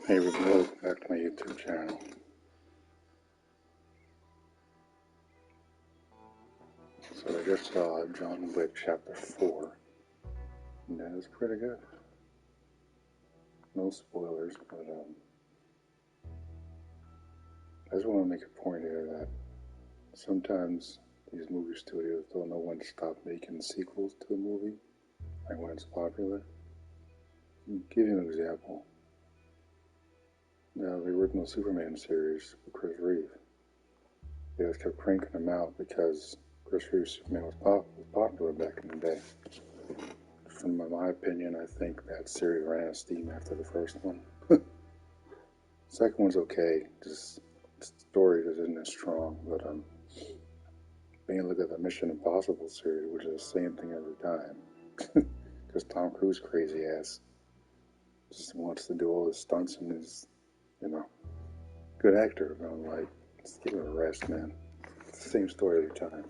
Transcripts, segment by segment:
Hey everybody, welcome back to my YouTube channel. So I just saw John Wick Chapter 4, and that was pretty good. No spoilers, but I just want to make a point here that sometimes these movie studios don't know when to stop making sequels to a movie, like when it's popular. I'll give you an example. The original Superman series with Chris Reeve. They just kept cranking them out because Chris Reeve's Superman was popular back in the day. From my opinion, I think that series ran out of steam after the first one. Second one's okay, just the story just isn't as strong. But when you look at the Mission Impossible series, which is the same thing every time, because Tom Cruise crazy ass just wants to do all the stunts and is, good actor. But I'm like, just give it a rest, man. It's the same story every time.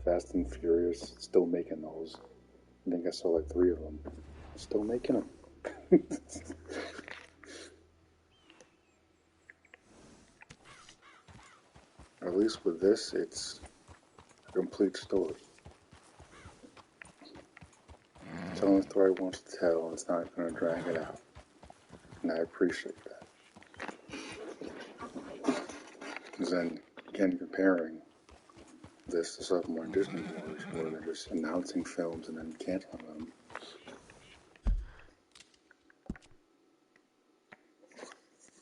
Fast and Furious, still making those. I think I saw like 3 of them. Still making them. At least with this, it's a complete story. It's telling the story it wants to tell, and it's not going to drag it out. And I appreciate that. Because then, again, comparing this to something like Disney movies, where they're just announcing films and then canceling them.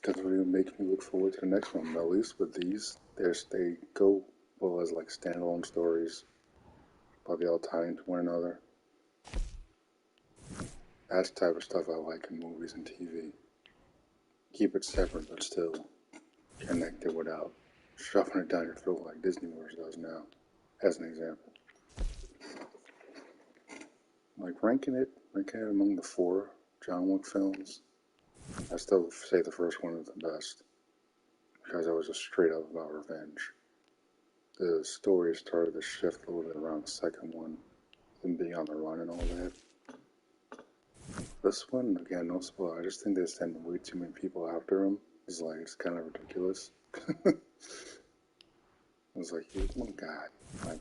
Doesn't really make me look forward to the next one. But at least with these, they go well as like standalone stories, but they all tie into one another. That's the type of stuff I like in movies and TV. Keep it separate, but still connected without shoving it down your throat like Disney Wars does now, as an example. Like ranking it among the 4 John Wick films, I still say the first one is the best, because it was just straight up about revenge. The story started to shift a little bit around the second one, them being on the run and all that. This one, again, no spoiler, I just think they send way too many people after him. It's kind of ridiculous. I was like, he's one guy. Like,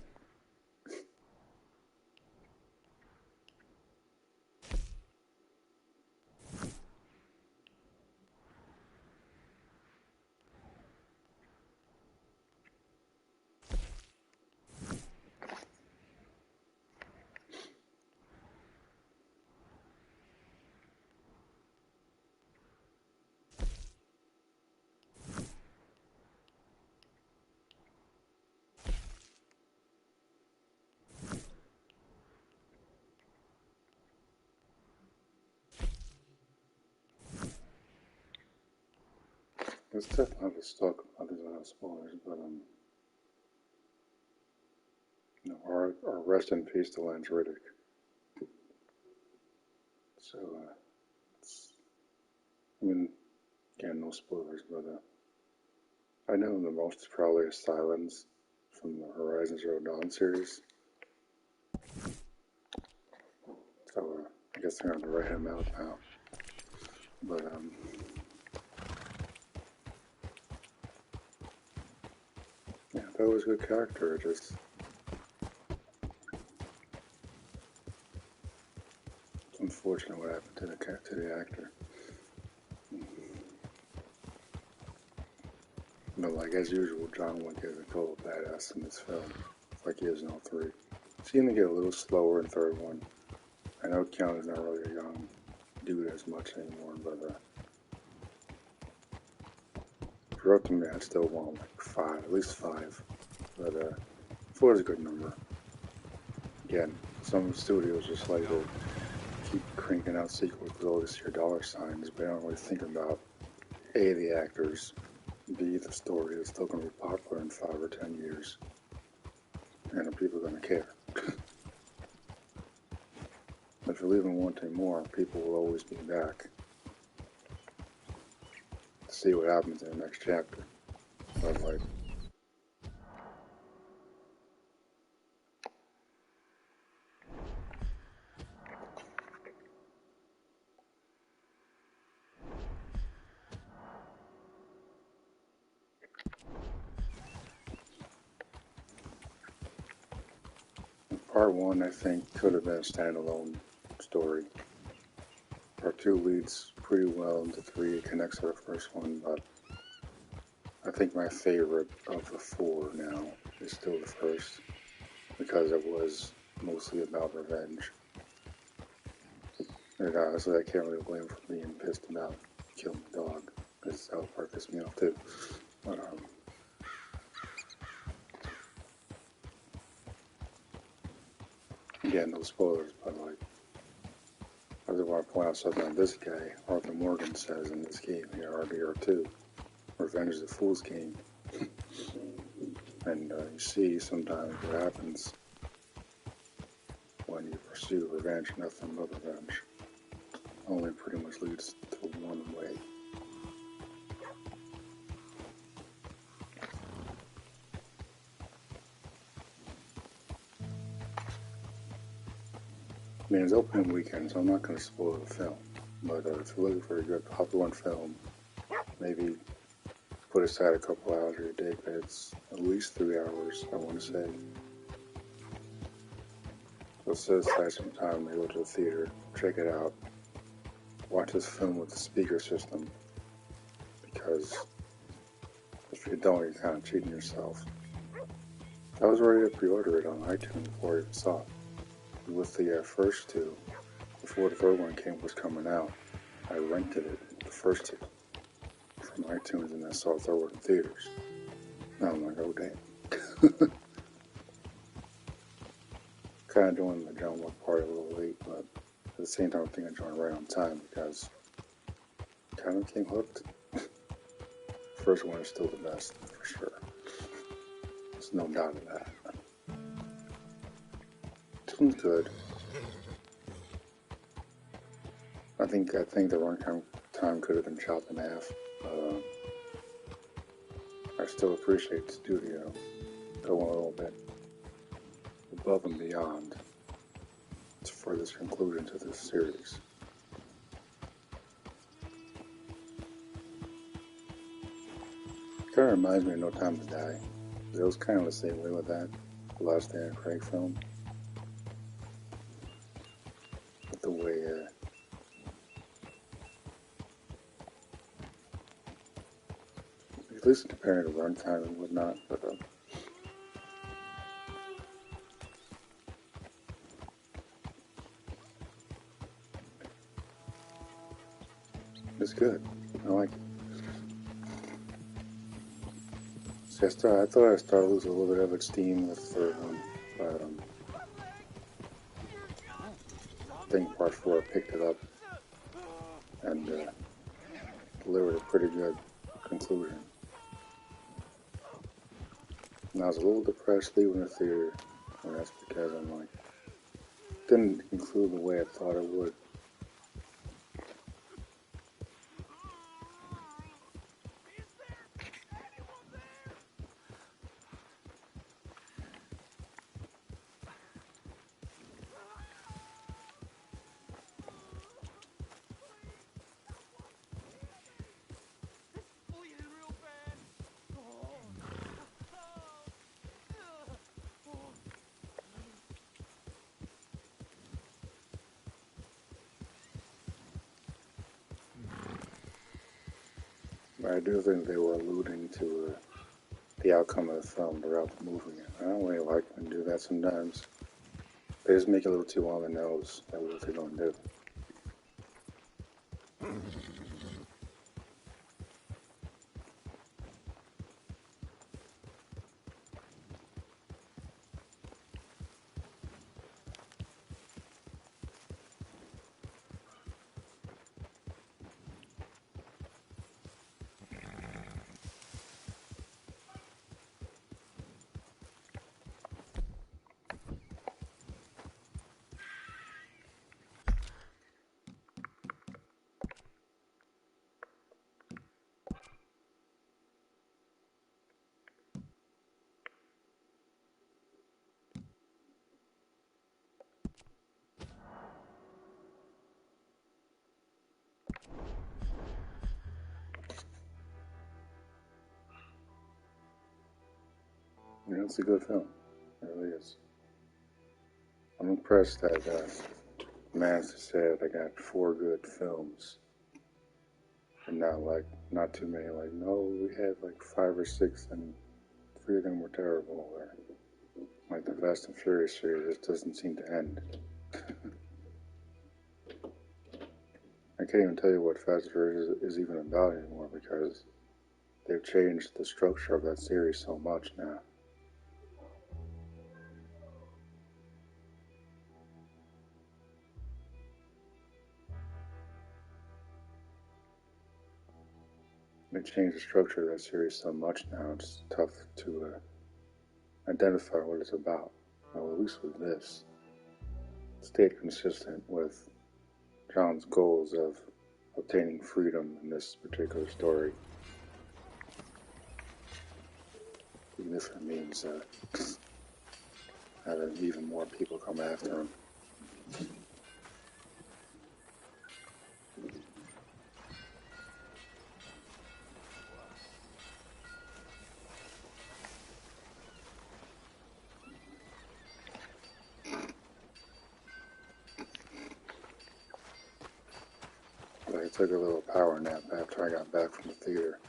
it's tough not to talk about these without spoilers, but our rest in peace to Lance Riddick. So, again, no spoilers, but I know the most is probably Silence from the Horizon Zero Dawn series. So, I guess they're going to write him out now. But, yeah, that was a good character. It's unfortunate what happened to the actor. But like as usual, John Wick is a total badass in this film, like he is in all 3. Seemed to get a little slower in third one. I know Keanu's not really a young dude as much anymore, but if you're up to me, I'd still want like 5, at least 5. But 4 is a good number. Again, some studios just like to keep cranking out sequels with all these dollar signs, but they don't really think about A, the actors, B, the story is still going to be popular in 5 or 10 years, and are people going to care? If you're leaving wanting more, people will always be back to see what happens in the next chapter. But like, Part 1, I think, could have been a standalone story. Part 2 leads pretty well into 3. It connects to the first one, but I think my favorite of the 4 now is still the first, because it was mostly about revenge. And honestly, I can't really blame him for being pissed about killing the dog, because that part pissed me off too. But, again, no spoilers, but like, I just want to point out something this guy, Arthur Morgan, says in this game here, RDR2, Revenge is a Fool's Game. And you see sometimes what happens when you pursue revenge, nothing but revenge. Only pretty much leads to one way. I mean, it's opening weekend, so I'm not going to spoil the film. But if you're looking for a good popcorn film, maybe put aside a couple hours of your day, but it's at least 3 hours, I want to say. So set aside some time to go to the theater, check it out, watch this film with the speaker system, because if you don't, you're kind of cheating yourself. I was ready to pre-order it on iTunes before I even saw it. With the first two, before the third one was coming out, I rented it, the first two, from iTunes, and I saw the third one in theaters. Now I'm like, oh damn. Kind of doing the John Wick part a little late, but at the same time, I think I joined right on time because I kind of came hooked. First one is still the best, for sure. There's no doubt of that. This one's good. I think the runtime time could have been chopped in half. I still appreciate the studio going a little bit above and beyond for this conclusion to this series. Kind of reminds me of No Time to Die. It was kind of the same way with that, the last Daniel Craig film. With the way, at least comparing to runtime and whatnot, but it's good. I like it. See, I thought I started to lose a little bit of its steam with the third one, but I think part 4 picked it up and delivered a pretty good conclusion. And I was a little depressed leaving the theater, and that's because I'm like, didn't conclude the way I thought it would. But I do think they were alluding to the outcome of the film throughout the movie. I don't really like when they do that sometimes. They just make it a little too on the nose at what they're going to do. You know, it's a good film. It really is. I'm impressed that Master said I got 4 good films. And not too many. Like, no, we had like 5 or 6 and 3 of them were terrible. Or, like the Fast and Furious series just doesn't seem to end. I can't even tell you what Fast and Furious is even about anymore because they've changed the structure of that series so much now. They changed the structure of that series so much now, it's tough to identify what it's about. Well, at least with this, it stayed consistent with John's goals of obtaining freedom in this particular story. Even if it means having even more people come after him. I took a little power nap after I got back from the theater.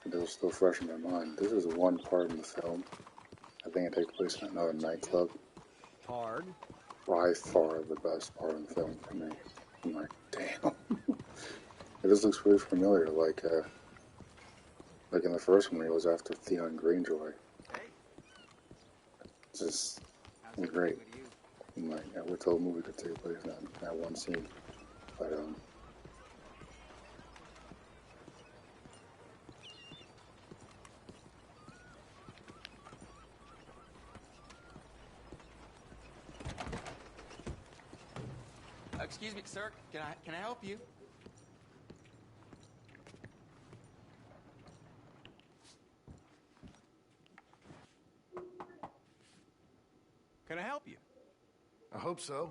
It was still fresh in my mind. This is one part in the film. I think it takes place in another nightclub. Hard. By far the best part of the film for me. I'm like, damn. It just looks really familiar, like in the first one, he was after Theon Greyjoy. It's just great. I'm like, I wish the whole movie could take place in that one scene. But Excuse me, sir. Can I help you? Can I help you? I hope so.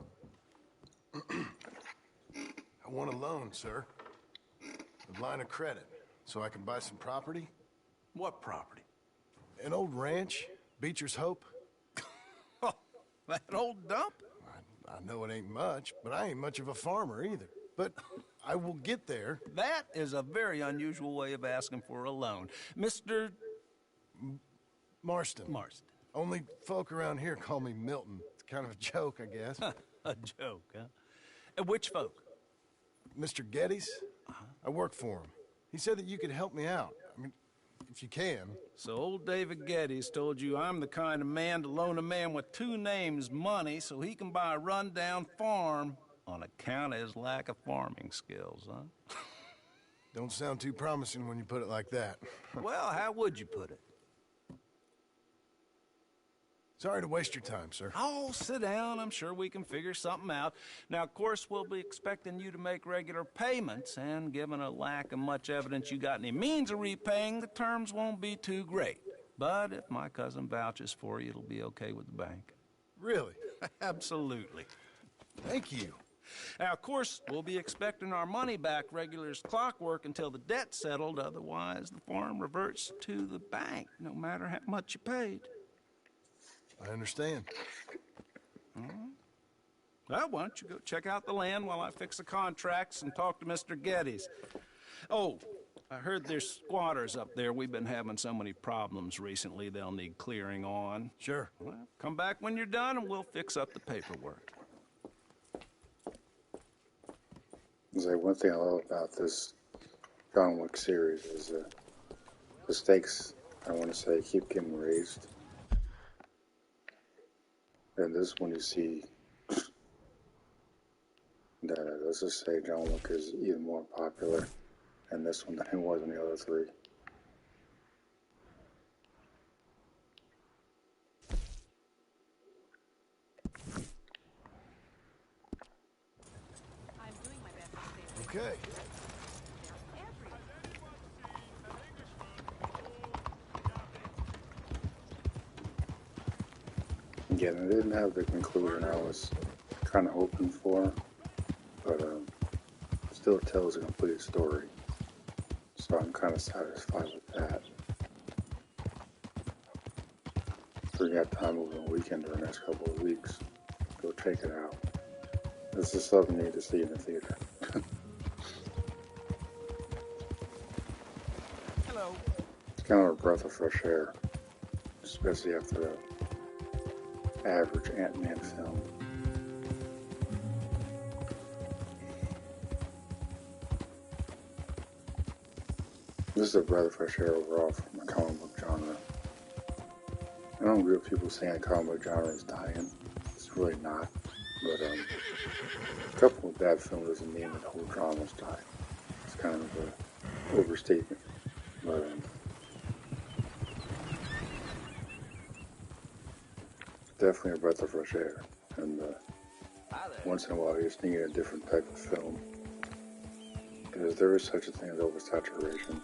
I want a loan, sir. A line of credit, so I can buy some property. What property? An old ranch, Beecher's Hope. Oh, that old dump? I know it ain't much, but I ain't much of a farmer either. But I will get there. That is a very unusual way of asking for a loan. Mr. Marston. Marston. Only folk around here call me Milton. It's kind of a joke, I guess. A joke, huh? And which folk? Mr. Geddes? I work for him. He said that you could help me out. I mean, if you can. So old David Geddes told you I'm the kind of man to loan a man with 2 names money so he can buy a rundown farm on account of his lack of farming skills, huh? Don't sound too promising when you put it like that. Well, how would you put it? Sorry to waste your time, sir. Oh, sit down. I'm sure we can figure something out. Now, of course, we'll be expecting you to make regular payments, and given a lack of much evidence you got any means of repaying, the terms won't be too great. But if my cousin vouches for you, it'll be okay with the bank. Really? Absolutely. Thank you. Now, of course, we'll be expecting our money back regular as clockwork until the debt's settled. Otherwise, the farm reverts to the bank, no matter how much you paid. I understand. Well, why don't you go check out the land while I fix the contracts and talk to Mr. Geddes. Oh, I heard there's squatters up there. We've been having so many problems recently, they'll need clearing on. Sure. Well, come back when you're done and we'll fix up the paperwork. there's like one thing I love about this John Wick series is the stakes, I want to say, keep getting raised. And this one you see that, let's just say John Wick is even more popular in this one than it was in the other 3. Okay. Again, I didn't have the conclusion I was kind of hoping for, but still it tells a complete story. So I'm kind of satisfied with that. We got time over the weekend or the next couple of weeks. go check it out. This is something you need to see in the theater. Hello. It's kind of a breath of fresh air, especially after the average Ant-Man film. This is a breath of fresh air overall from the comic book genre. I don't agree with people saying the comic book genre is dying. It's really not. But a couple of bad films doesn't mean that the whole genre's dying. It's kind of an overstatement. But definitely a breath of fresh air. And once in a while you just need a different type of film. Because there is such a thing as oversaturation.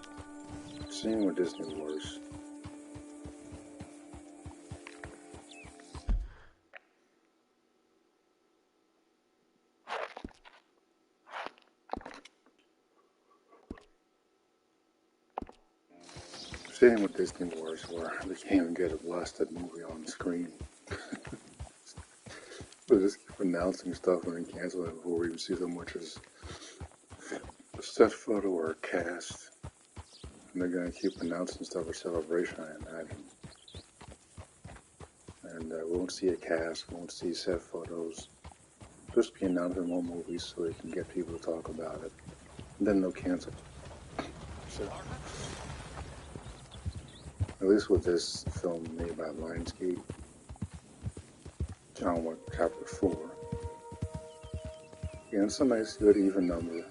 Same with Disney Wars. Same with Disney Wars, where they can't even get a blasted movie on the screen. They just keep announcing stuff and then canceling it before we even see so much as a set photo or a cast. And they're going to keep announcing stuff for Celebration, I imagine. And we won't see a cast, we won't see set photos. Just be announcing more movies so they can get people to talk about it. And then they'll cancel it. So, at least with this film made by Lionsgate, John Wick Chapter 4. Yeah, it's a nice, good, even number.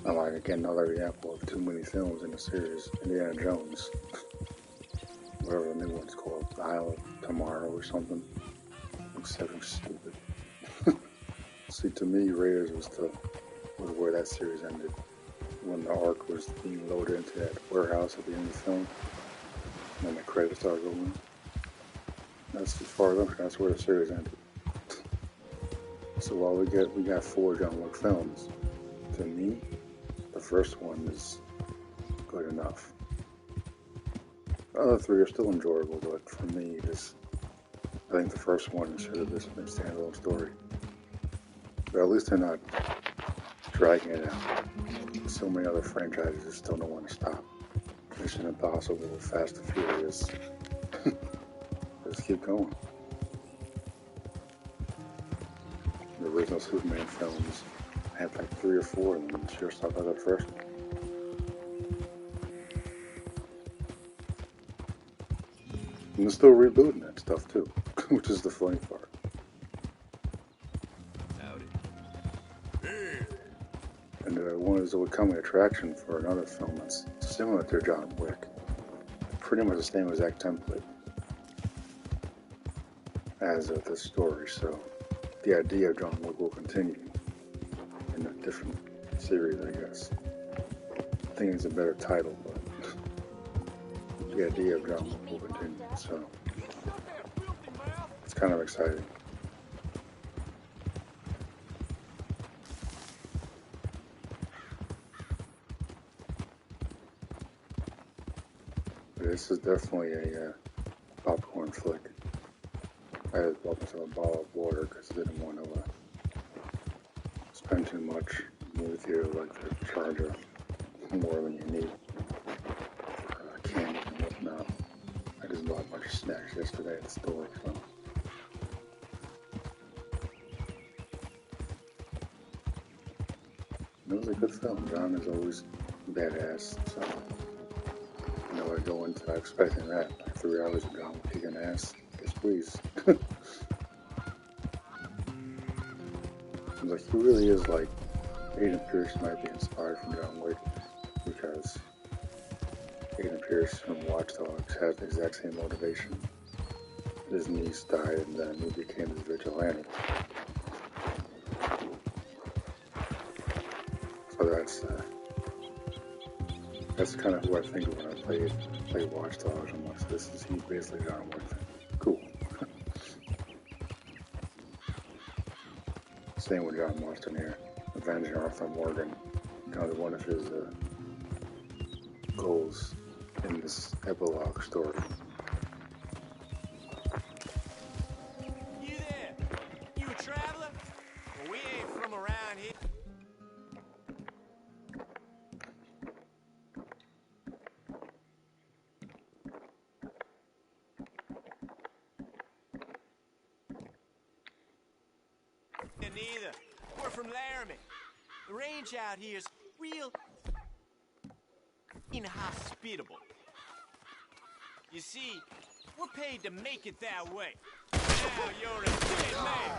I like, again, another example of too many films in the series. Indiana Jones. Whatever the new one's called. The Isle of Tomorrow or something. Looks so stupid. See, to me, Raiders was where that series ended. When the Ark was being loaded into that warehouse at the end of the film. And then the credits started rolling. That's as far as I'm concerned, that's where the series ended. So while we got 4 John Wick films, to me, the first one is good enough. The other 3 are still enjoyable, but for me, I think the first one should have just been a standalone story. But at least they're not dragging it out. So many other franchises just still don't want to stop. Mission Impossible, Fast and Furious. Just keep going. The original Superman films had like 3 or 4 of them. Sure stuff like the first one. And they're still rebooting that stuff too, which is the funny part. And one is a becoming attraction for another film that's similar to John Wick. Pretty much the same exact template as the story, so the idea of John Wick will continue in a different series, I guess. I think it's a better title, but the idea of John Wick will continue, so it's kind of exciting. This is definitely a popcorn flick. I just bought myself a bottle of water because I didn't want to spend too much. Movie theater like to charge more than you need for candy and whatnot. I just bought a bunch of snacks yesterday at the store, so. It was a good film. John is always badass, so. I go into expecting that. Like 3 hours of John kicking ass. Yes, please. Like, he really is like, Aiden Pierce might be inspired from John Wick because Aiden Pierce from Watch Dogs has the exact same motivation. His niece died and then he became a vigilante. So that's kind of who I think of when I play Watch Dogs. I'm like, he's basically John Wick. Cool. Same with John Marston here. Avenging Arthur Morgan. Kind of one of his goals in this epilogue story. You there? neither. We're from Laramie. The range out here is real inhospitable. You see, we're paid to make it that way. Now you're a dead man.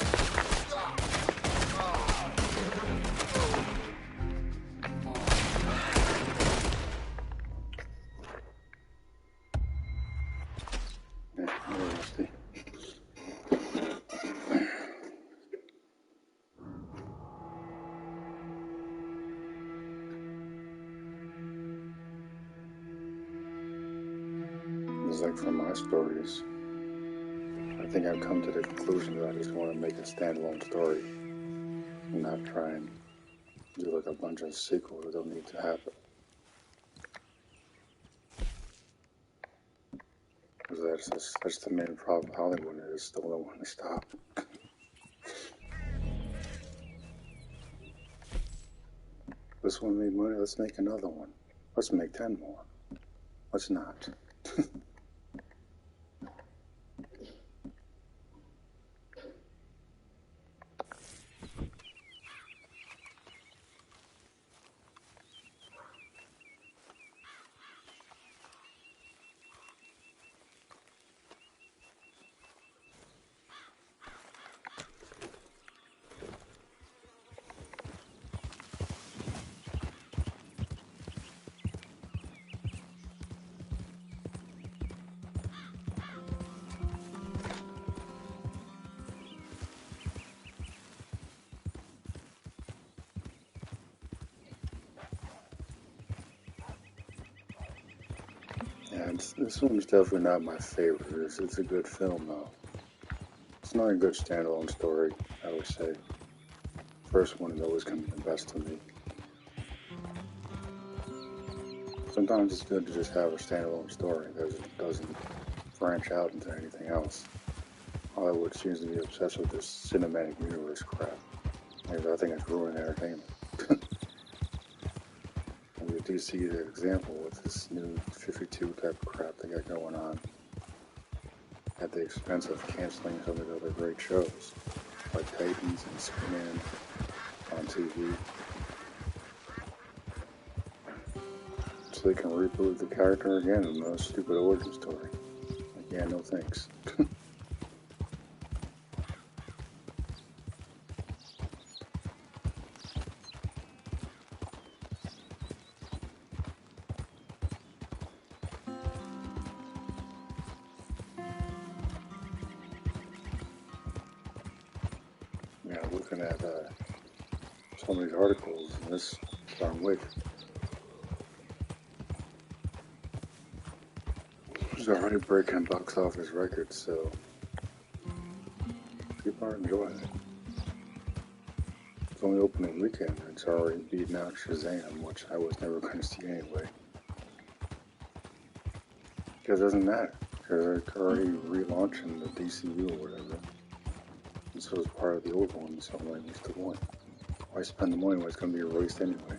It's like from my stories, I think I've come to the conclusion that I just want to make a standalone story and not try and do like a bunch of sequels that don't need to happen. Because that's the main problem with Hollywood is don't know when to stop. This one made money, let's make another one. Let's make 10 more. Let's not. Yeah, this one's definitely not my favorite. It's a good film, though. It's not a good standalone story, I would say. First one is always going to be the best to me. Sometimes it's good to just have a standalone story that doesn't branch out into anything else. Hollywood seems to be obsessed with this cinematic universe crap. I think it's ruining entertainment. And we do see the example with this new 52 type of crap they got going on at the expense of canceling some of the other great shows like Titans and Superman on TV. So they can reboot the character again in another stupid origin story. Like, yeah, no thanks. Yeah, looking at some of these articles in this John Wick, it's already breaking box office records, so people are enjoying it. It's only opening weekend, and it's already beating out Shazam, which I was never going to see anyway. Because it doesn't matter, because they're already relaunching the DCU or whatever. And so it's part of the old one, so I'm like, what's the point? Why spend the money when it's going to be released anyway?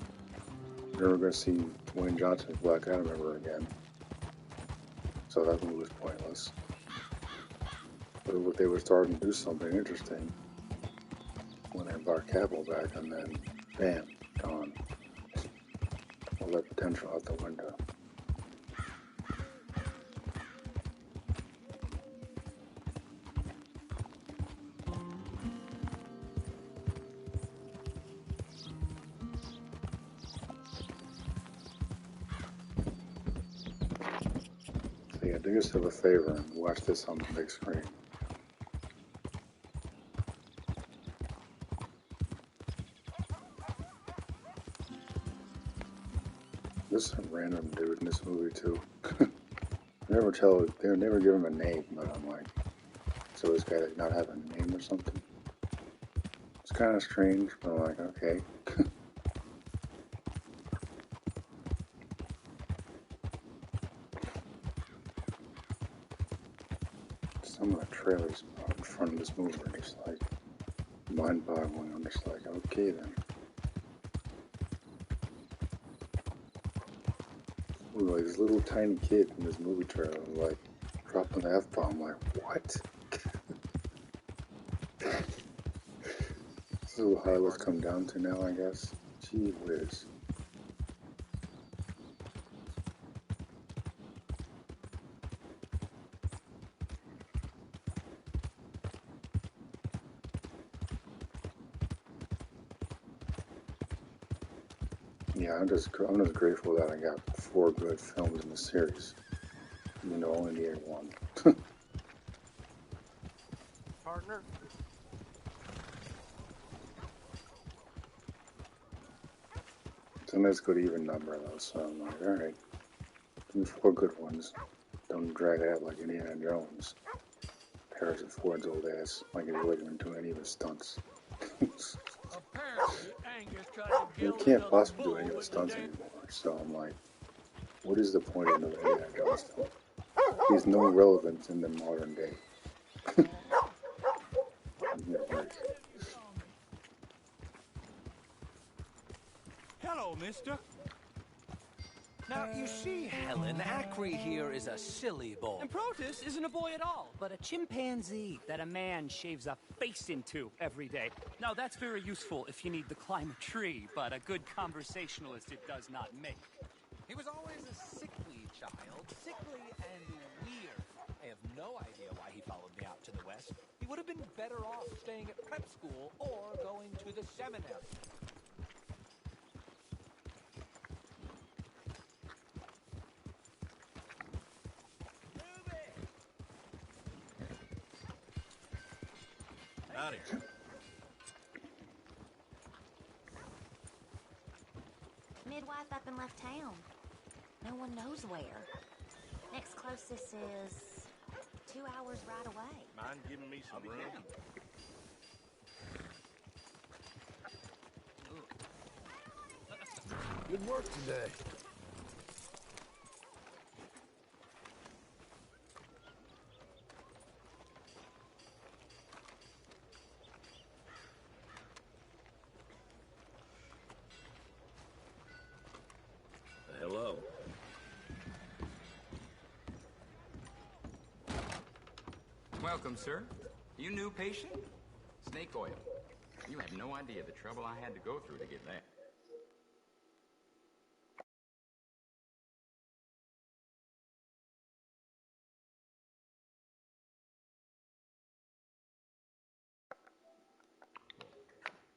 You're never going to see Dwayne Johnson's Black Adam ever again. So that movie was pointless. But if they were starting to do something interesting when they brought Cavill back, and then, bam, gone. All that potential out the window. So yeah, do yourself a favor and watch this on the big screen. This is some random dude in this movie too. They never give him a name, but I'm like, so this guy does not have a name or something? It's kind of strange, but I'm like, okay. Some of the trailers in front of this movie are just like mind-boggling. I'm just like, okay then. Ooh, like this little tiny kid in this movie trailer, like dropping the F-bomb. Like, what? who Harlow's come down to now, I guess. Gee whiz. Yeah, I'm just grateful that I got 4 good films in the series. You know, only needed 1. Partner? It's a nice good even number though, so I'm like, alright. Give me 4 good ones. Don't drag it out like Indiana Jones. Harrison Ford's old ass, like he's really even doing any of his stunts. You can't possibly do any of the stunts anymore, so I'm like, what is the point of the Indiana Jones film? He's no relevance in the modern day. Hello, mister. Now, you see, Helen, Acri here is a silly boy. And Protus isn't a boy at all, but a chimpanzee that a man shaves a face into every day. Now, that's very useful if you need to climb a tree, but a good conversationalist it does not make. He was always a sickly child, sickly and weird. I have no idea why he followed me out to the west. He would have been better off staying at prep school or going to the seminary. Howdy. Midwife up and left town. No one knows where. Next closest is 2 hours right away. Mind giving me some room? Good work today. Hello. Welcome, sir. You new patient? Snake oil. You have no idea the trouble I had to go through to get that.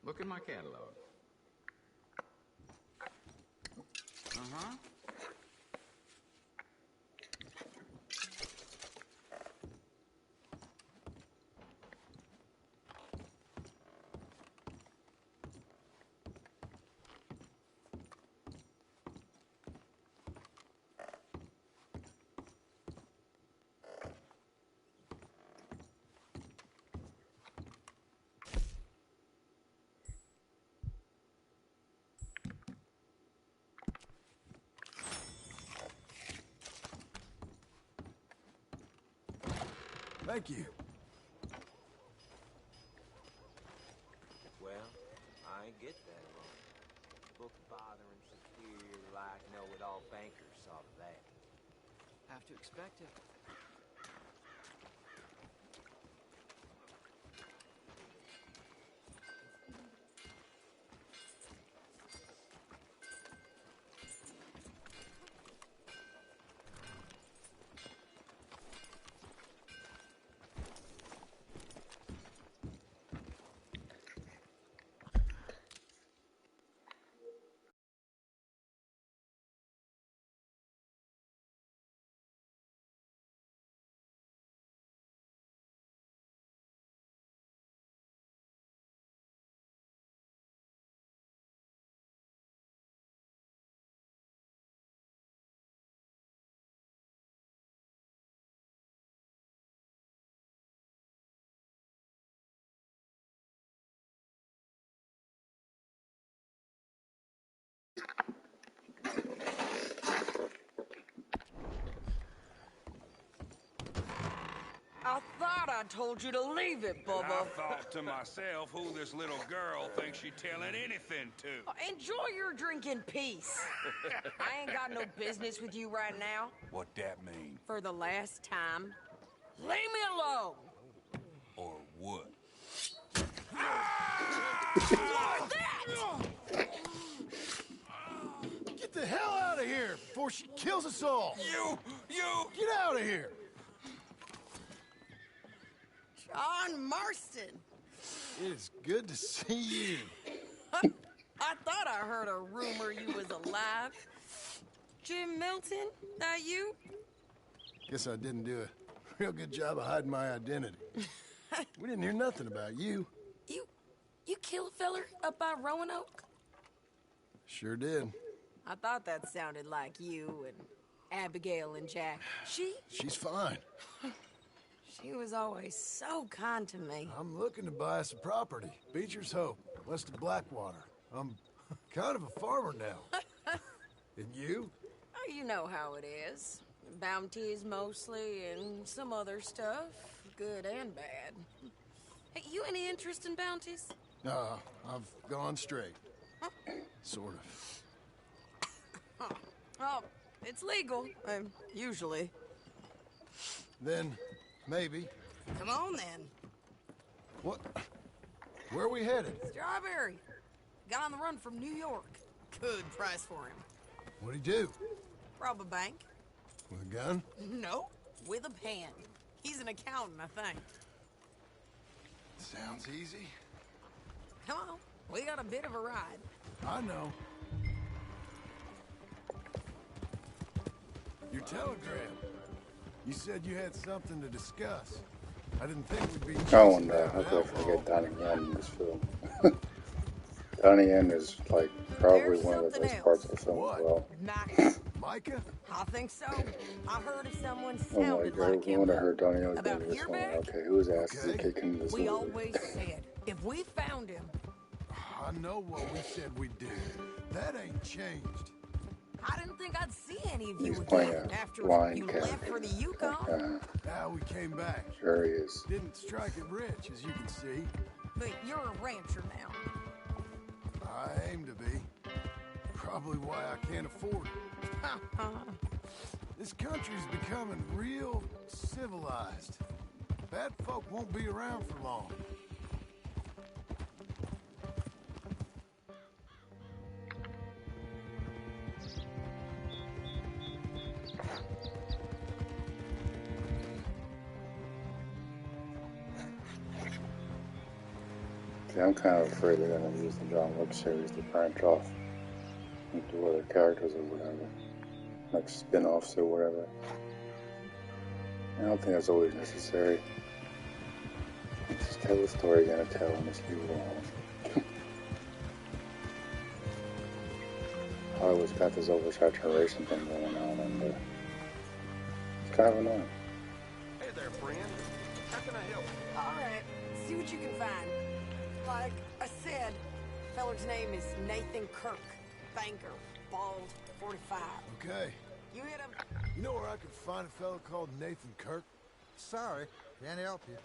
Look at my catalog. Uh-huh. Thank you. Well, I ain't get that wrong. Book bothering, superior, like, know-it-all bankers saw to that. Have to expect it. I thought I told you to leave it, Bubba. And I thought to myself who this little girl thinks she's telling anything to. Enjoy your drink in peace. I ain't got no business with you right now. What that mean? For the last time, leave me alone. Or what? Get the hell out of here before she kills us all! You! Get out of here! John Marston! It is good to see you. I thought I heard a rumor you was alive. Jim Milton, that you? Guess I didn't do a real good job of hiding my identity. We didn't hear nothing about you. You killed a feller up by Roanoke? Sure did. I thought that sounded like you and Abigail and Jack. She's fine. She was always so kind to me. I'm looking to buy us a property. Beecher's Hope, west of Blackwater. I'm kind of a farmer now. And you? Oh, you know how it is. Bounties mostly, and some other stuff, good and bad. Hey, you any interest in bounties? I've gone straight. Huh? Sort of. Oh, it's legal, usually. Then, maybe. Come on, then. What? Where are we headed? Strawberry. Got on the run from New York. Good price for him. What'd he do? Rob a bank. With a gun? No, with a pen. He's an accountant, I think. Sounds easy. Come on, we got a bit of a ride. I know. Your telegram. You said you had something to discuss. I didn't think we'd be... Oh, and how could I forget Donnie Yen in this film? Donnie Yen is, like, probably one of the best parts of the film as well. Micah? I think so. I heard of someone Oh my sounded god, like him. when I heard Donnie Yen was About this your one, back? okay, whose ass is he kicking this We movie? always said, if we found him... I know what we said we'd do. That ain't changed. I didn't think I'd see any of you He's playing again a after blind you character. left for the Yukon. Now we came back. Sure he is. Didn't strike it rich, as you can see. But you're a rancher now. I aim to be. Probably why I can't afford it. This country's becoming real civilized. Bad folk won't be around for long. See, I'm kind of afraid they're going to use the John Wick series to branch off into other characters or whatever. Like spin-offs or whatever. I don't think that's always necessary. Just tell the story you're going to tell and just leave it alone. Hollywood's got this oversaturation thing going on, and it's kind of annoying. Hey there, friend. How can I help you? All right, see what you can find. Like I said, feller's name is Nathan Kirk. Banker, bald, 45. Okay. You hit him. You know where I could find a fellow called Nathan Kirk? Sorry, can't help you.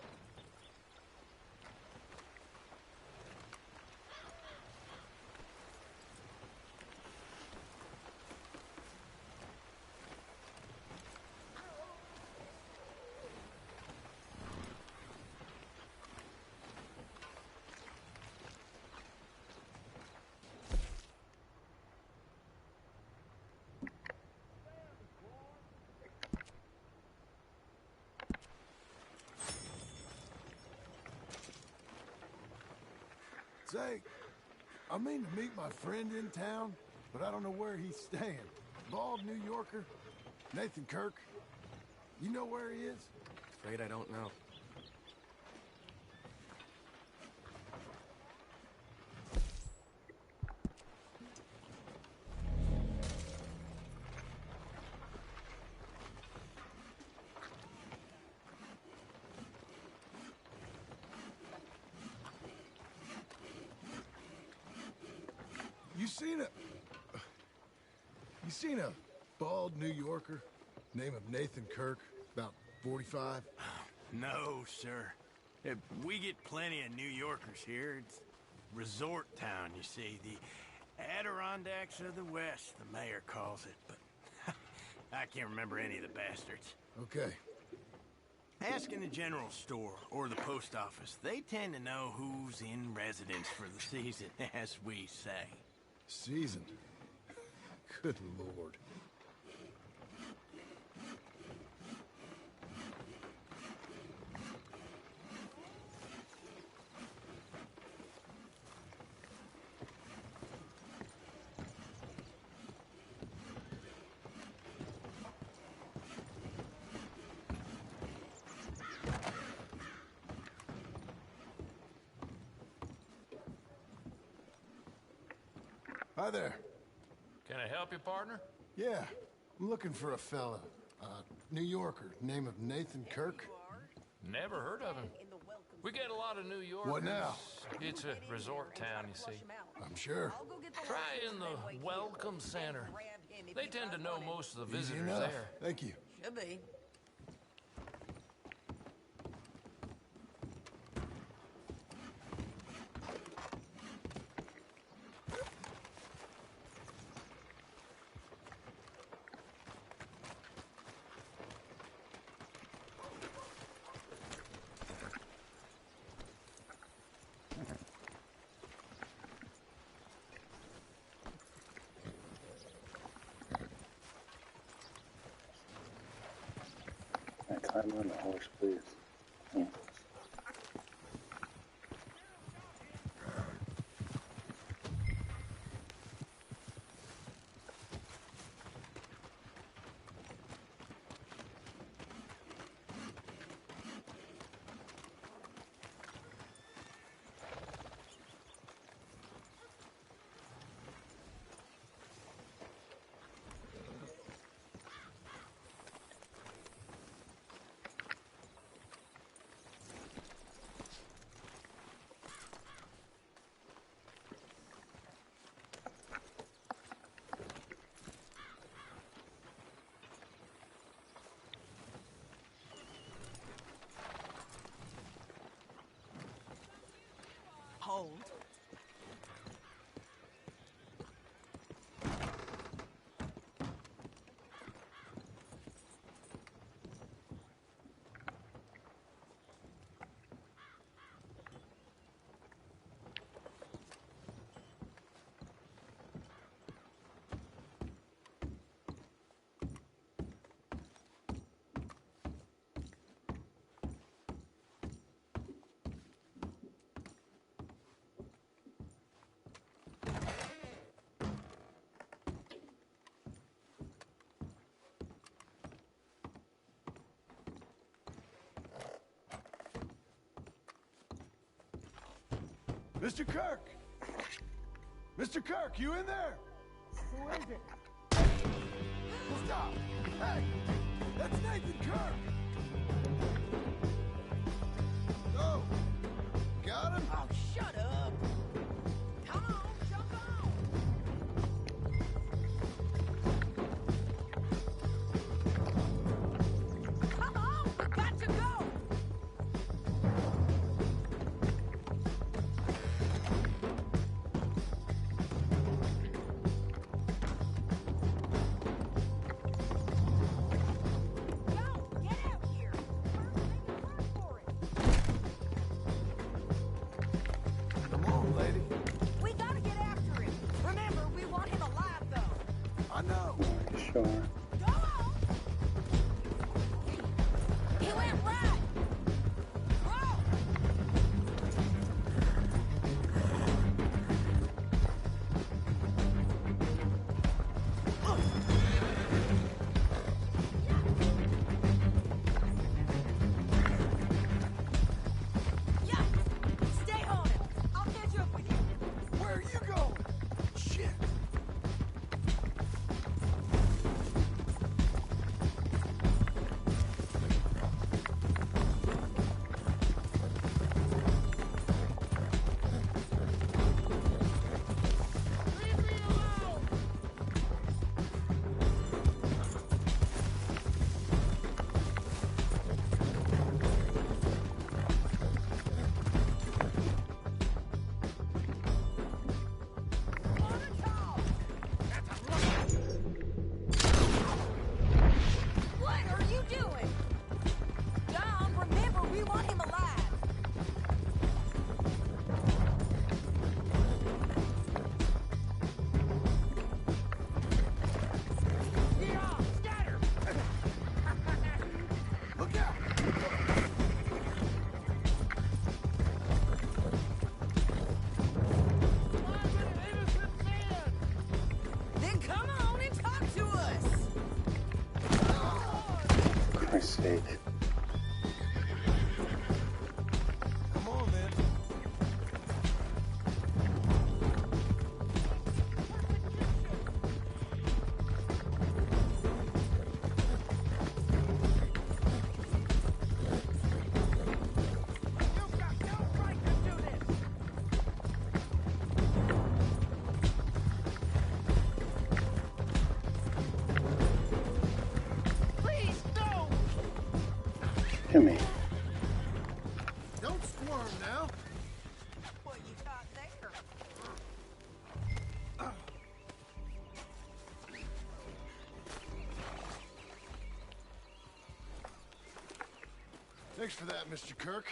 Say, I mean to meet my friend in town, but I don't know where he's staying. Bald New Yorker, Nathan Kirk. You know where he is? Afraid I don't know. You seen a bald New Yorker, name of Nathan Kirk, about 45? No, sir. We get plenty of New Yorkers here. It's resort town, you see. The Adirondacks of the West, the mayor calls it. But I can't remember any of the bastards. Okay. Ask in the general store or the post office. They tend to know who's in residence for the season, as we say. Season? Good Lord. Hi there. Can I help you, partner? Yeah, I'm looking for a fella. New Yorker, name of Nathan Kirk. Never heard of him. We get a lot of New Yorkers. What now? It's a resort town, you see. I'm sure. Try in the Welcome Center. They tend to know most of the Easy visitors enough. there. Thank you. Should be. Climb on the horse, please. Hmm. Hold. Mr. Kirk! Mr. Kirk, you in there? Who is it? Stop! Hey! That's Nathan Kirk! Oh! Got him? Oh, shut up. Come on, jump on. Come on, we got to go. Go, get out here. First, make a run for it. Come on, lady. We gotta get after him. Remember, we want him alive, though. I know. Sure. Go on! He went right! Go! Yeah! Stay on him! I'll catch up with you! Where are you going? Shit! Come on and talk to us. For Christ's sake. Come on, then. Jimmy. Don't squirm now. What you got there? Thanks for that, Mr. Kirk.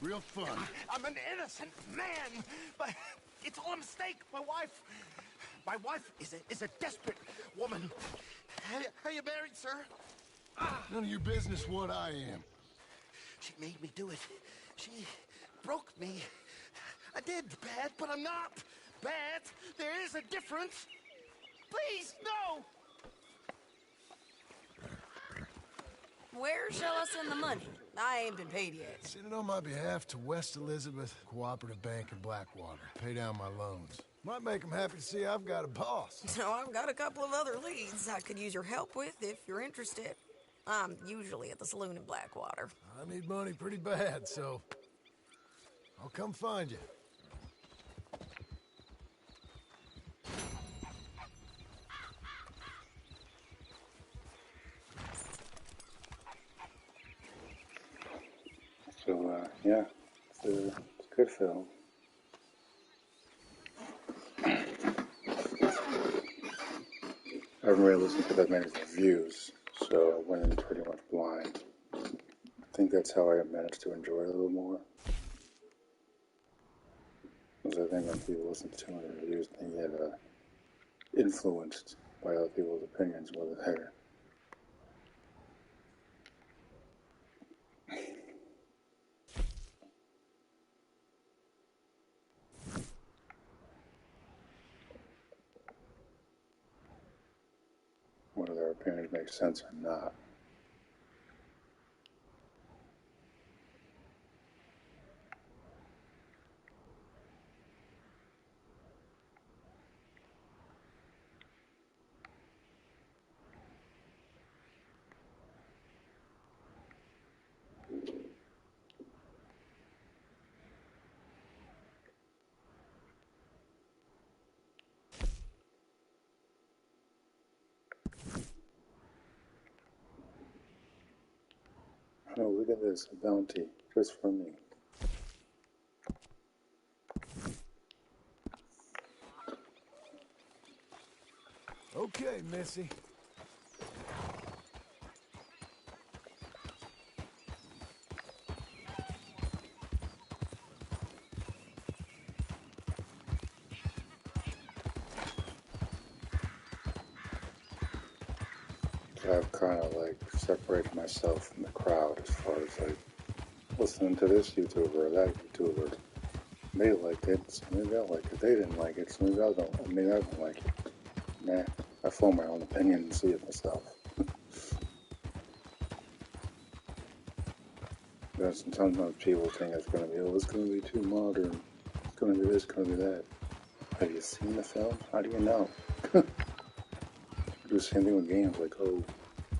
Real fun. I'm an innocent man, but it's all a mistake. My wife is a desperate woman. Are you married, sir? None of your business what I am. She made me do it. She broke me. I did bad, but I'm not bad. There is a difference. Please, no! Where shall I send the money? I ain't been paid yet. Send it on my behalf to West Elizabeth Cooperative Bank in Blackwater. Pay down my loans. Might make them happy to see I've got a boss. So I've got a couple of other leads I could use your help with if you're interested. I'm usually at the saloon in Blackwater. I need money pretty bad, so I'll come find you. So, yeah, it's a good film. I haven't really listened to that many reviews, so I went in pretty much blind. I think that's how I managed to enjoy it a little more. Because I think when people listen to too many reviews, they get influenced by other people's opinions, whether they're whether their opinions make sense or not. Oh, look at this, a bounty, just for me. Okay, Missy. So I've kind of like separated myself from the crowd as far as like listening to this YouTuber or that YouTuber. They liked it, so maybe I like it. They didn't like it, so maybe I don't like it. Nah, I form my own opinion and see it myself. Sometimes people think it's going to be, oh, it's going to be too modern. It's going to be this, going to be that. Have you seen the film? How do you know? Do the same thing with games, like, oh,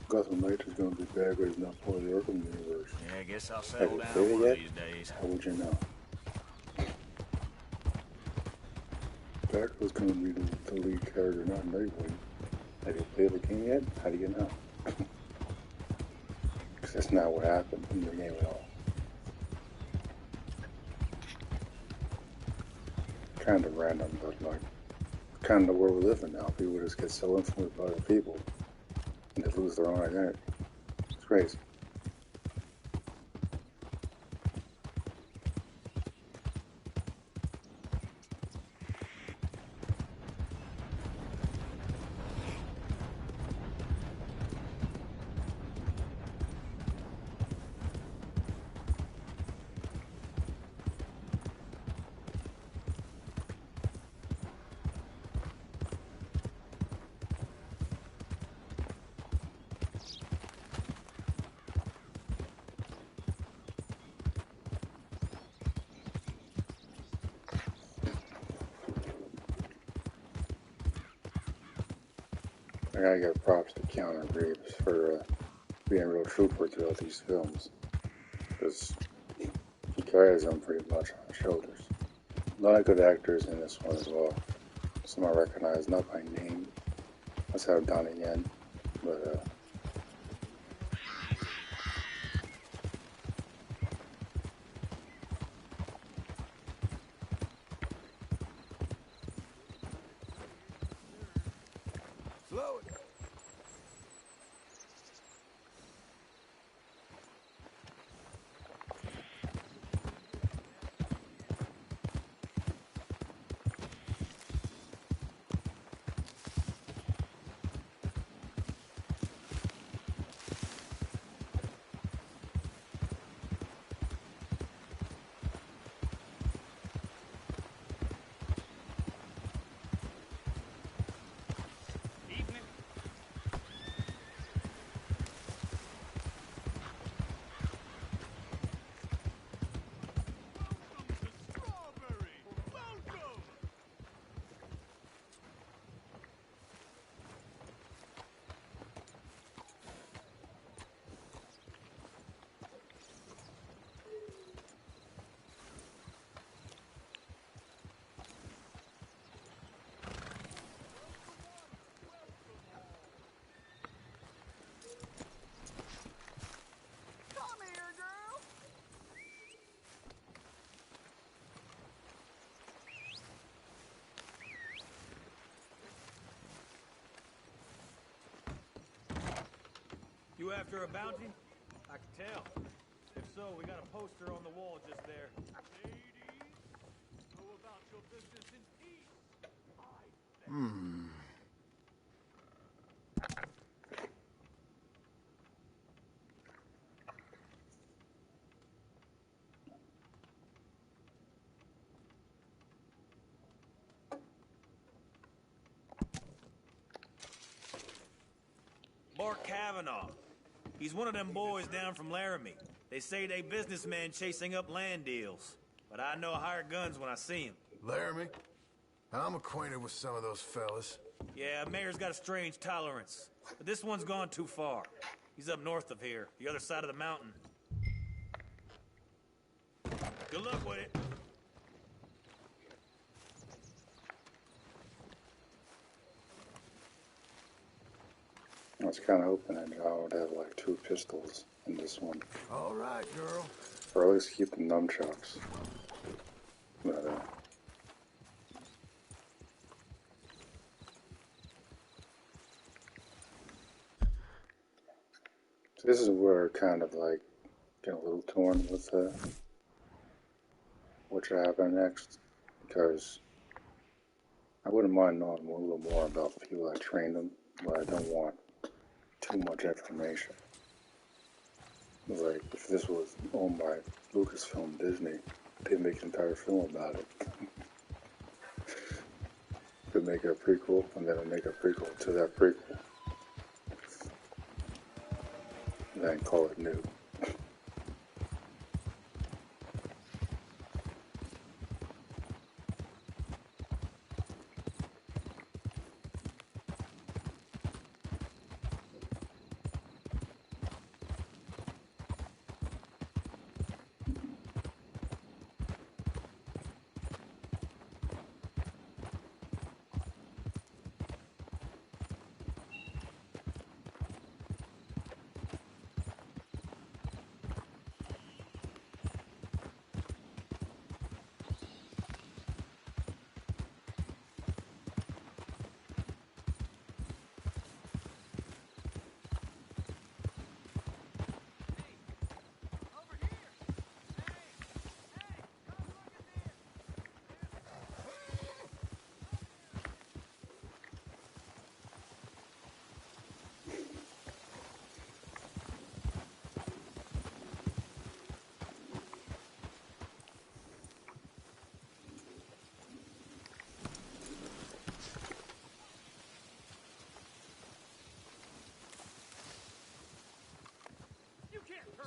Gotham Knights is going to be bad, but it's not part of the Arkham universe. Yeah, I guess I'll Have settle you down played one it of yet? these days. How would you know? Batgirl's going to be the lead character, not Nightwing. Have you played the game yet? How do you know? Because that's not what happened in the game at all. Kind of random, but like, kind of the world we live in now. People just get so influenced by other people and they lose their own identity. It's crazy. I gotta give props to Keanu Reeves for being a real trooper throughout these films. Because he carries them pretty much on his shoulders. A lot of good actors in this one as well. Some I recognize, not by name. Let's have Donnie Yen. But, Slow it. You after a bounty? I can tell. If so, we got a poster on the wall just there. Ladies, go about your business in peace. Mark Cavanaugh. He's one of them boys down from Laramie. They say they businessmen chasing up land deals. But I know hired guns when I see him. Laramie? I'm acquainted with some of those fellas. Yeah, Mayor's got a strange tolerance. But this one's gone too far. He's up north of here, the other side of the mountain. Good luck with it. I was kind of hoping that John would have like 2 pistols in this one. All right, girl. Or at least keep the nunchucks. But, so this is where I kind of like get a little torn with what should happen next. Because I wouldn't mind knowing a little more about the people that trained them, but I don't want too much information. Like, if this was owned by Lucasfilm Disney, they'd make an entire film about it. Could make a prequel, and then make a prequel to that prequel. And then call it new.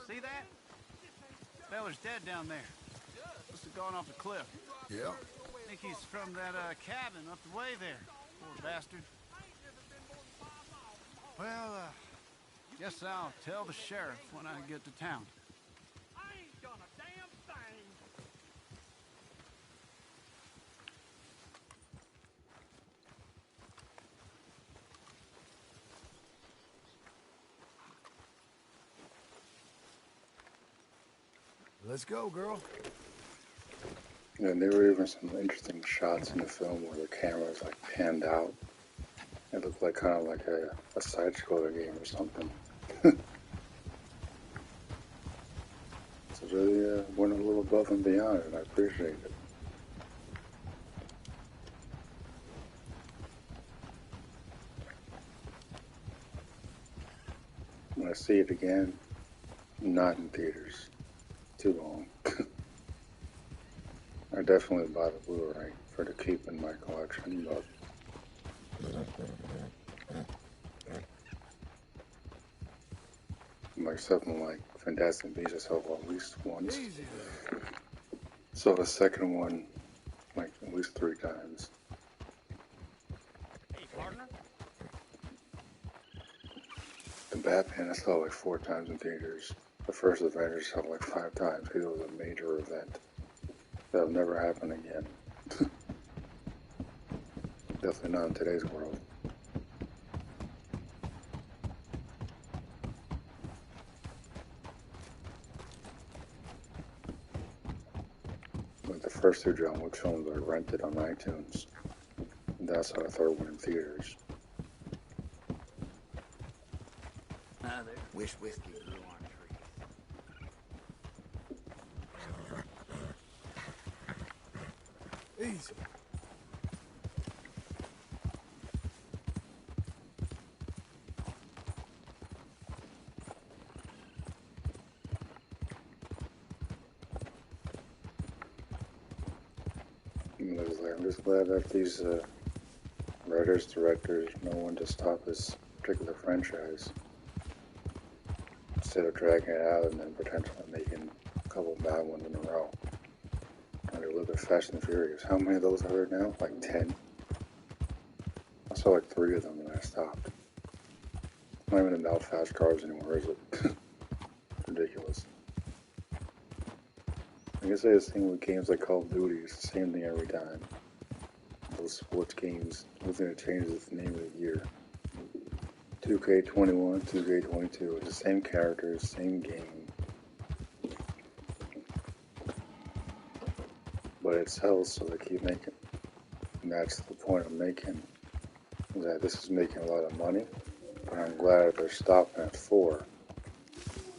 See that? Feller's dead down there. Must have gone off the cliff. Yeah? Think he's from that cabin up the way there. Poor bastard. Well, guess I'll tell the sheriff when I get to town. I ain't done a damn thing. Let's go, girl. And there were even some interesting shots in the film where the camera's like panned out. It looked like kind of like a side-scroller game or something. So really went a little above and beyond, and I appreciate it. When I see it again, not in theaters. Too long. I definitely buy the Blu-ray for to keep in my collection, but like something like Fantastic Beasts, I saw at least once. So the second one, like at least 3 times. Hey, partner. The Batman I saw like 4 times in theaters. The first Avengers I saw like 5 times because it was a major event. That'll never happen again. Definitely not in today's world. Like the first 2 John Wick films I rented on iTunes. And that's how I third one in theaters. Wish whiskey grew on trees. Easy. I'm just glad that these writers, directors know when to stop this particular franchise. Instead of dragging it out and then potentially making a couple bad ones in a row. Like look at Fast and Furious. How many of those are there now? Like 10? I saw like 3 of them and I stopped. Not even about fast cars anymore, is it? Ridiculous. I guess I just think with games like Call of Duty, it's the same thing every time. Those sports games, the thing that changes is the name of the year. 2K21, 2K22, it's the same characters, same game. But it sells, so they keep making. And that's the point I'm making. Is that this is making a lot of money, but I'm glad that they're stopping at 4.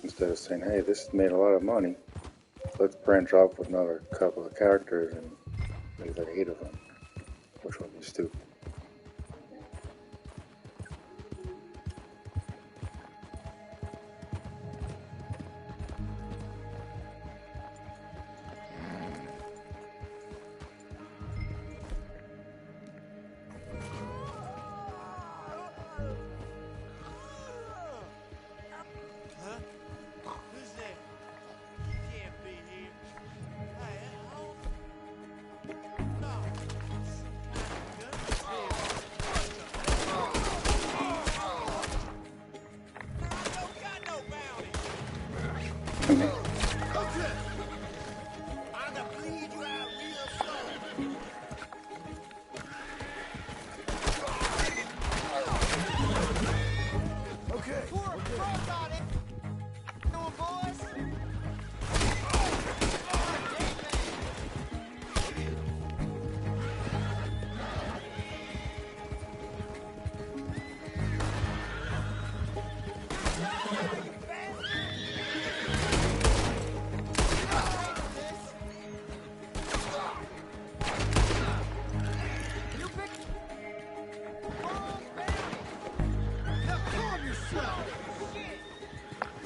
Instead of saying, hey, this made a lot of money, let's branch off with another couple of characters and maybe like 8 of them, which would be stupid.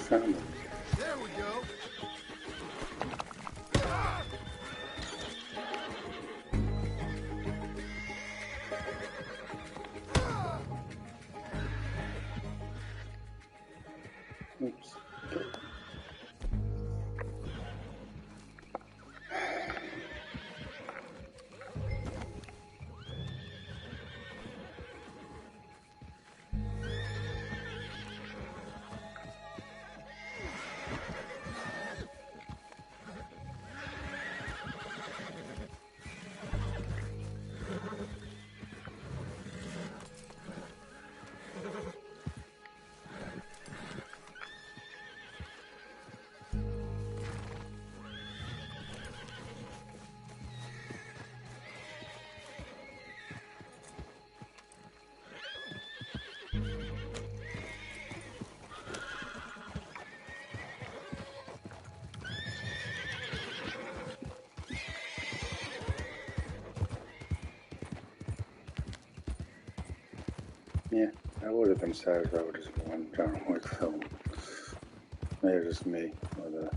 Found them. There we go. Oops. Yeah, I would have been satisfied with just one John Wick film. Maybe just me, but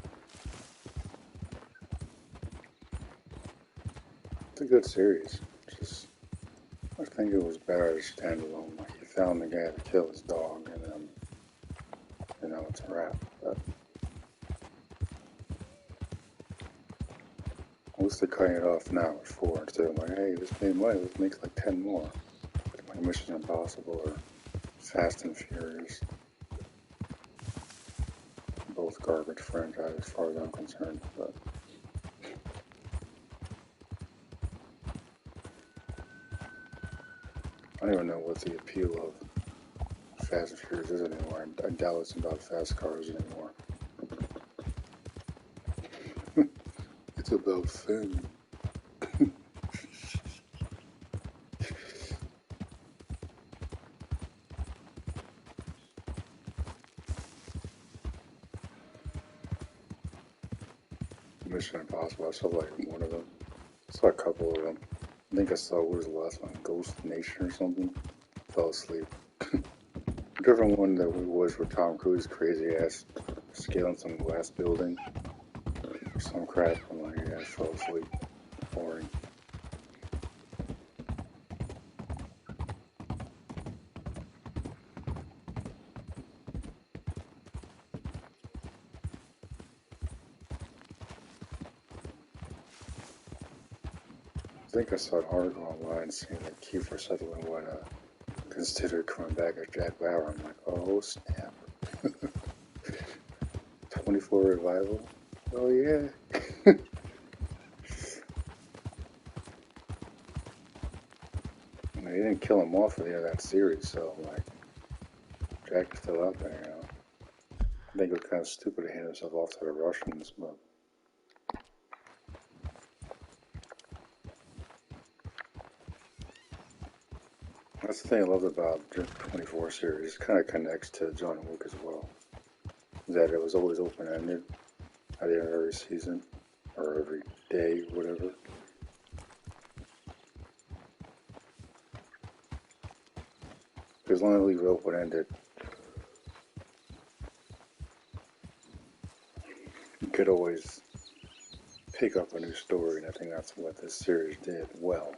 it's a good series. Just, I think it was better as standalone. Like, he found the guy to kill his dog, and then, you know, it's a wrap. But at least they're cutting it off now at 4 instead of like, hey, this made money, let's make like 10 more. Like Mission Impossible or Fast and Furious. Both garbage franchises as far as I'm concerned, but I don't even know what the appeal of Fast and Furious is anymore. I doubt it's about fast cars anymore. It's about fame. Mission Impossible, I saw like one of them. I saw a couple of them. I think I saw, what was the last one? Ghost Nation or something? Fell asleep. Different one that was for Tom Cruise, crazy ass scaling some glass building or some crap. I'm like, yeah, I fell asleep. Boring. I think I saw an article online saying that Kiefer Sutherland would consider coming back as Jack Bauer. I'm like, oh snap. 24 revival? Oh yeah. They didn't kill him off at the end of that series, so I'm like, Jack is still out there, you know. I think it was kind of stupid to hand himself off to the Russians, but that's the thing I love about the 24 series. It kind of connects to John Wick as well. That it was always open-ended at the end of every season, or every day, whatever. As long as we leave it open-ended, you could always pick up a new story, and I think that's what this series did well.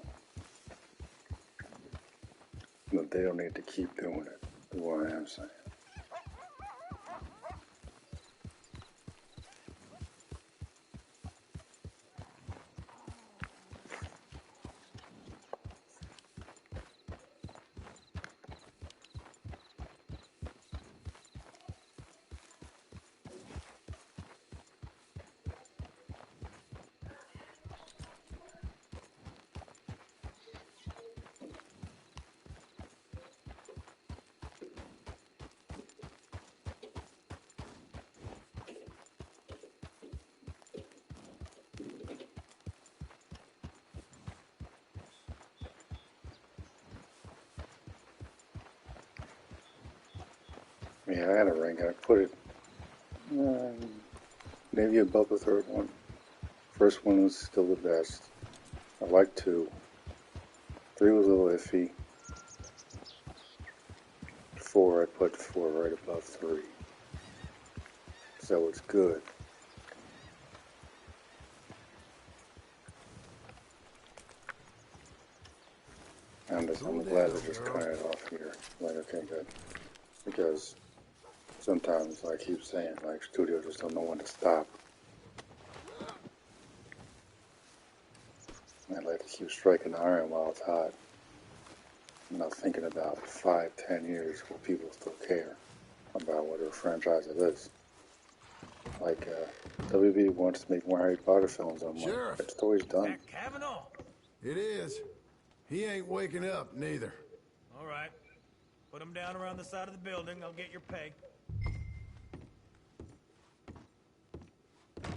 But they don't need to keep doing it, is what I am saying. Yeah, I had a rank. I put it maybe above the third one. First one was still the best. I liked 2. 3 was a little iffy. 4, I put 4 right above 3. So it's good. I'm glad they're just cutting it off here. Like, okay, good. Because sometimes, like I keep saying, like, studios just don't know when to stop. And they like to keep striking the iron while it's hot. I'm not thinking about 5, 10 years will people still care about whatever franchise it is. Like, WB wants to make more Harry Potter films. I'm like, that story's done. Kavanaugh. It is. He ain't waking up, neither. All right. Put him down around the side of the building. I'll get your pay.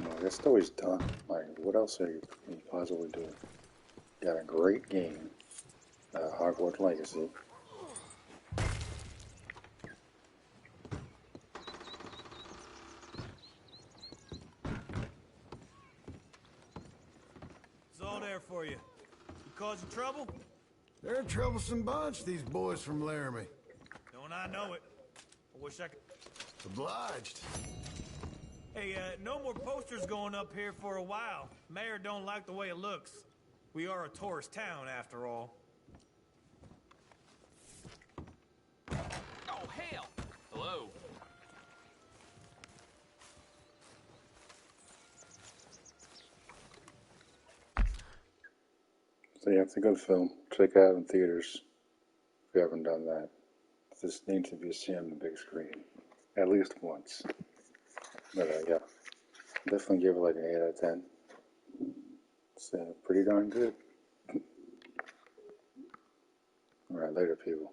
No, that story's done. Like, what else are you possibly doing? Got a great game, Hogwarts Legacy. It's all there for you. You causing trouble? They're a troublesome bunch, these boys from Laramie. I know it. I wish I could... Obliged. Hey, no more posters going up here for a while. Mayor don't like the way it looks. We are a tourist town, after all. Oh, hell! Hello. So yeah, it's a good film. Check it out in theaters if you haven't done that. This needs to be seen on the big screen at least once. But yeah, definitely give it like an 8 out of 10. It's pretty darn good. Alright, later people.